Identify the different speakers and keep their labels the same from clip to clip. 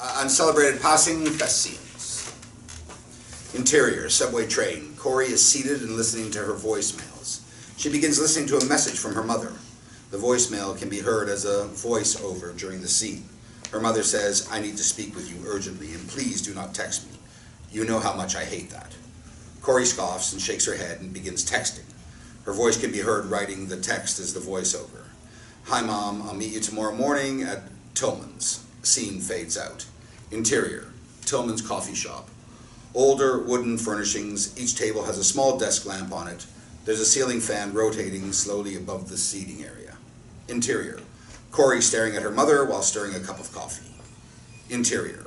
Speaker 1: Uncelebrated passing scenes. Interior, subway train. Corey is seated and listening to her voicemails. She begins listening to a message from her mother. The voicemail can be heard as a voiceover during the scene. Her mother says, "I need to speak with you urgently, and please do not text me. You know how much I hate that." Corey scoffs and shakes her head and begins texting. Her voice can be heard writing the text as the voiceover. "Hi Mom, I'll meet you tomorrow morning at Tillman's." Scene fades out. Interior, Tillman's coffee shop. Older wooden furnishings, each table has a small desk lamp on it. There's a ceiling fan rotating slowly above the seating area. Interior, Corey staring at her mother while stirring a cup of coffee. Interior,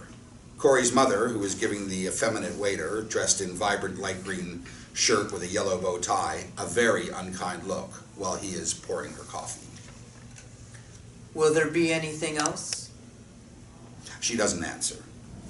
Speaker 1: Corey's mother, who is giving the effeminate waiter, dressed in vibrant light green shirt with a yellow bow tie, a very unkind look while he is pouring her coffee.
Speaker 2: Will there be anything else?
Speaker 1: She doesn't answer.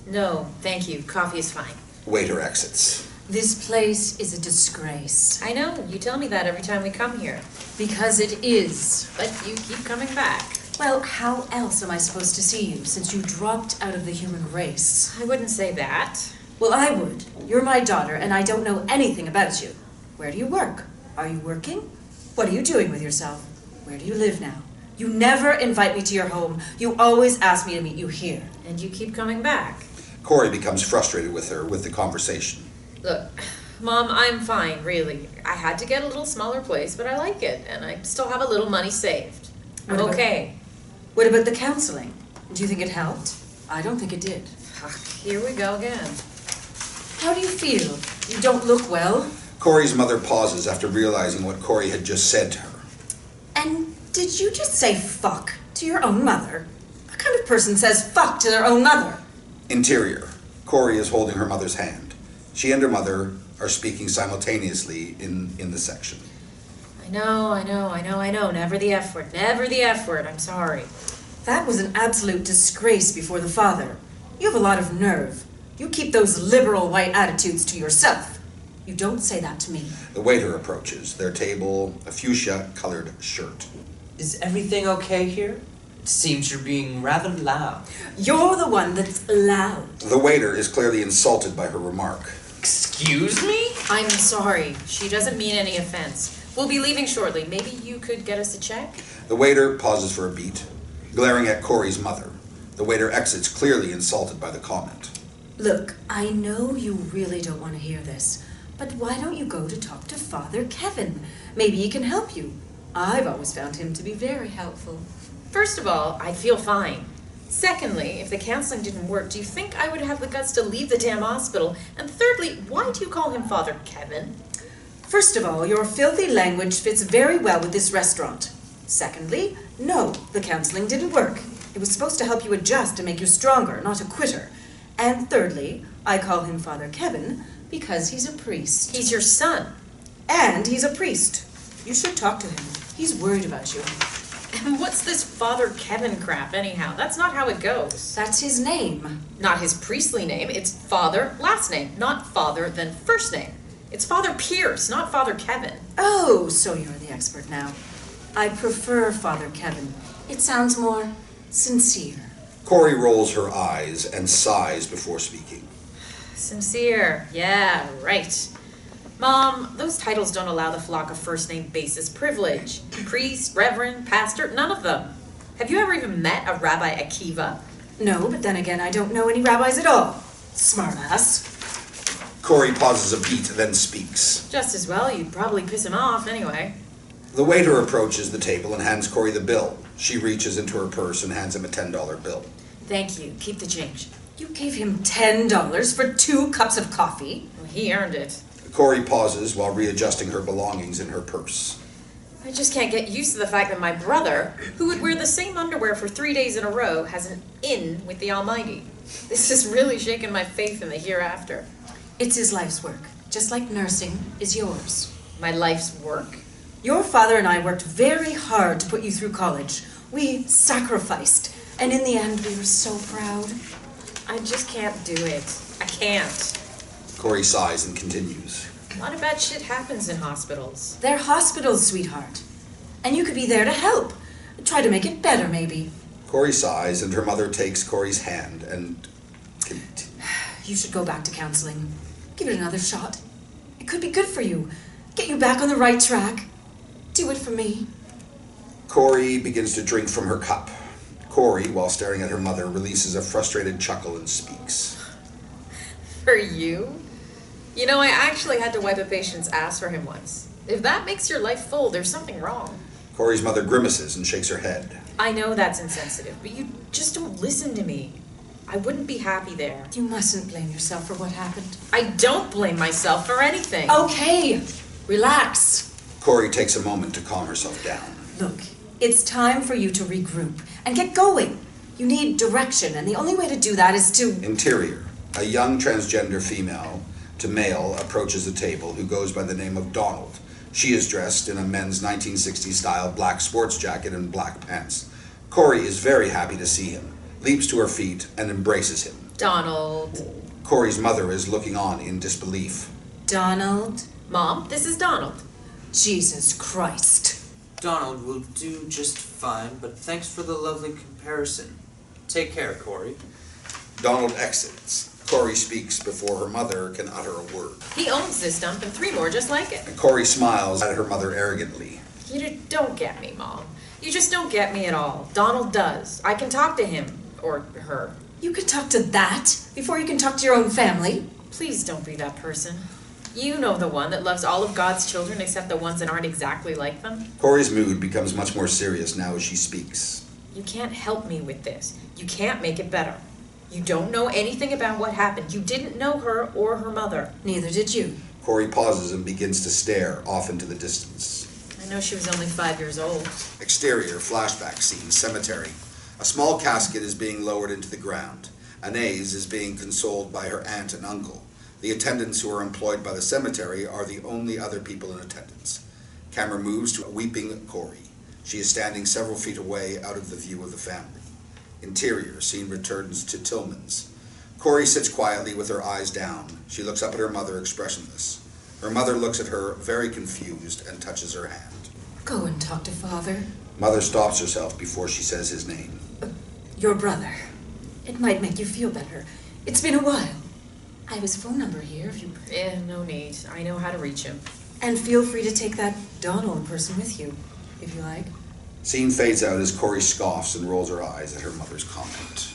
Speaker 3: No, thank you. Coffee is fine.
Speaker 1: Waiter exits.
Speaker 4: This place is a disgrace.
Speaker 3: I know. You tell me that every time we come here.
Speaker 4: Because it is.
Speaker 3: But you keep coming back.
Speaker 4: Well, how else am I supposed to see you since you dropped out of the human race?
Speaker 3: I wouldn't say that.
Speaker 4: Well, I would. You're my daughter, and I don't know anything about you. Where do you work? Are you working? What are you doing with yourself? Where do you live now? You never invite me to your home. You always ask me to meet you here.
Speaker 3: And you keep coming back.
Speaker 1: Corey becomes frustrated with her, with the conversation.
Speaker 3: Look, Mom, I'm fine, really. I had to get a little smaller place, but I like it, and I still have a little money saved. I'm okay.
Speaker 4: What about the counseling? Do you think it helped? I don't think it did.
Speaker 3: Here we go again.
Speaker 4: How do you feel? You don't look well.
Speaker 1: Corey's mother pauses after realizing what Corey had just said to her.
Speaker 4: And did you just say fuck to your own mother? What kind of person says fuck to their own mother?
Speaker 1: Interior, Corey is holding her mother's hand. She and her mother are speaking simultaneously in the section.
Speaker 3: I know. Never the F word. Never the F word. I'm sorry.
Speaker 4: That was an absolute disgrace before the father. You have a lot of nerve. You keep those liberal white attitudes to yourself. You don't say that to me.
Speaker 1: The waiter approaches, their table, a fuchsia-colored shirt.
Speaker 2: Is everything okay here? It seems you're being rather loud.
Speaker 4: You're the one that's loud.
Speaker 1: The waiter is clearly insulted by her remark.
Speaker 2: Excuse me?
Speaker 3: I'm sorry. She doesn't mean any offense. We'll be leaving shortly. Maybe you could get us a check?
Speaker 1: The waiter pauses for a beat, glaring at Corey's mother. The waiter exits, clearly insulted by the comment.
Speaker 4: Look, I know you really don't want to hear this, but why don't you go to talk to Father Kevin? Maybe he can help you. I've always found him to be very helpful.
Speaker 3: First of all, I feel fine. Secondly, if the counseling didn't work, do you think I would have the guts to leave the damn hospital? And thirdly, why do you call him Father Kevin?
Speaker 4: First of all, your filthy language fits very well with this restaurant. Secondly, no, the counseling didn't work. It was supposed to help you adjust and make you stronger, not a quitter. And thirdly, I call him Father Kevin because he's a priest.
Speaker 3: He's your son.
Speaker 4: And he's a priest. You should talk to him. He's worried about you.
Speaker 3: And what's this Father Kevin crap anyhow? That's not how it goes.
Speaker 4: That's his name.
Speaker 3: Not his priestly name. It's Father, last name. Not Father, then first name. It's Father Pierce, not Father Kevin.
Speaker 4: Oh, so you're the expert now. I prefer Father Kevin. It sounds more sincere.
Speaker 1: Corey rolls her eyes and sighs before speaking.
Speaker 3: Sincere. Yeah, right. Mom, those titles don't allow the flock of first-name basis privilege. Priest, reverend, pastor, none of them. Have you ever even met a Rabbi Akiva?
Speaker 4: No, but then again, I don't know any rabbis at all. Smartass.
Speaker 1: Corey pauses a beat, then speaks.
Speaker 3: Just as well, you'd probably piss him off anyway.
Speaker 1: The waiter approaches the table and hands Corey the bill. She reaches into her purse and hands him a $10 bill.
Speaker 3: Thank you. Keep the change.
Speaker 4: You gave him $10 for 2 cups of coffee?
Speaker 3: Well, he earned it.
Speaker 1: Corey pauses while readjusting her belongings in her purse.
Speaker 3: I just can't get used to the fact that my brother, who would wear the same underwear for 3 days in a row, has an in with the Almighty. This is really shaking my faith in the hereafter.
Speaker 4: It's his life's work, just like nursing is yours.
Speaker 3: My life's work?
Speaker 4: Your father and I worked very hard to put you through college. We sacrificed, and in the end we were so proud.
Speaker 3: I just can't do it. I can't.
Speaker 1: Corey sighs and continues.
Speaker 3: A lot of bad shit happens in hospitals.
Speaker 4: They're hospitals, sweetheart. And you could be there to help. Try to make it better, maybe.
Speaker 1: Corey sighs and her mother takes Corey's hand and
Speaker 4: You should go back to counseling. Give it another shot. It could be good for you. Get you back on the right track. Do it for me.
Speaker 1: Corey begins to drink from her cup. Corey, while staring at her mother, releases a frustrated chuckle and speaks.
Speaker 3: For you? You know, I actually had to wipe a patient's ass for him once. If that makes your life full, there's something wrong.
Speaker 1: Corey's mother grimaces and shakes her head.
Speaker 3: I know that's insensitive, but you just don't listen to me. I wouldn't be happy there.
Speaker 4: You mustn't blame yourself for what happened.
Speaker 3: I don't blame myself for anything.
Speaker 4: Okay, relax.
Speaker 1: Corey takes a moment to calm herself down.
Speaker 4: Look, it's time for you to regroup and get going. You need direction, and the only way to do that is to...
Speaker 1: Interior. A young transgender female to male approaches the table who goes by the name of Donald. She is dressed in a men's 1960s style black sports jacket and black pants. Corey is very happy to see him, leaps to her feet, and embraces him.
Speaker 3: Donald.
Speaker 1: Corey's mother is looking on in disbelief.
Speaker 4: Donald?
Speaker 3: Mom, this is Donald.
Speaker 4: Jesus Christ.
Speaker 2: Donald will do just fine, but thanks for the lovely comparison. Take care, Corey.
Speaker 1: Donald exits. Corey speaks before her mother can utter a word.
Speaker 3: He owns this dump and 3 more just like it.
Speaker 1: And Corey smiles at her mother arrogantly.
Speaker 3: You don't get me, Mom. You just don't get me at all. Donald does. I can talk to him. Or her.
Speaker 4: You could talk to that before you can talk to your own family.
Speaker 3: Please don't be that person. You know the one that loves all of God's children except the ones that aren't exactly like them.
Speaker 1: Corey's mood becomes much more serious now as she speaks.
Speaker 3: You can't help me with this. You can't make it better. You don't know anything about what happened. You didn't know her or her mother.
Speaker 4: Neither did you.
Speaker 1: Corey pauses and begins to stare off into the distance.
Speaker 3: I know she was only 5 years old.
Speaker 1: Exterior, flashback scene, cemetery. A small casket is being lowered into the ground. Anais is being consoled by her aunt and uncle. The attendants who are employed by the cemetery are the only other people in attendance. Camera moves to a weeping Corey. She is standing several feet away out of the view of the family. Interior, scene returns to Tillman's. Corey sits quietly with her eyes down. She looks up at her mother expressionless. Her mother looks at her very confused and touches her hand.
Speaker 4: Go and talk to Father.
Speaker 1: Mother stops herself before she says his name.
Speaker 4: Your brother. It might make you feel better. It's been a while. I have his phone number here if you...
Speaker 3: No need. I know how to reach him.
Speaker 4: And feel free to take that Donald person with you, if you like.
Speaker 1: Scene fades out as Corey scoffs and rolls her eyes at her mother's comment.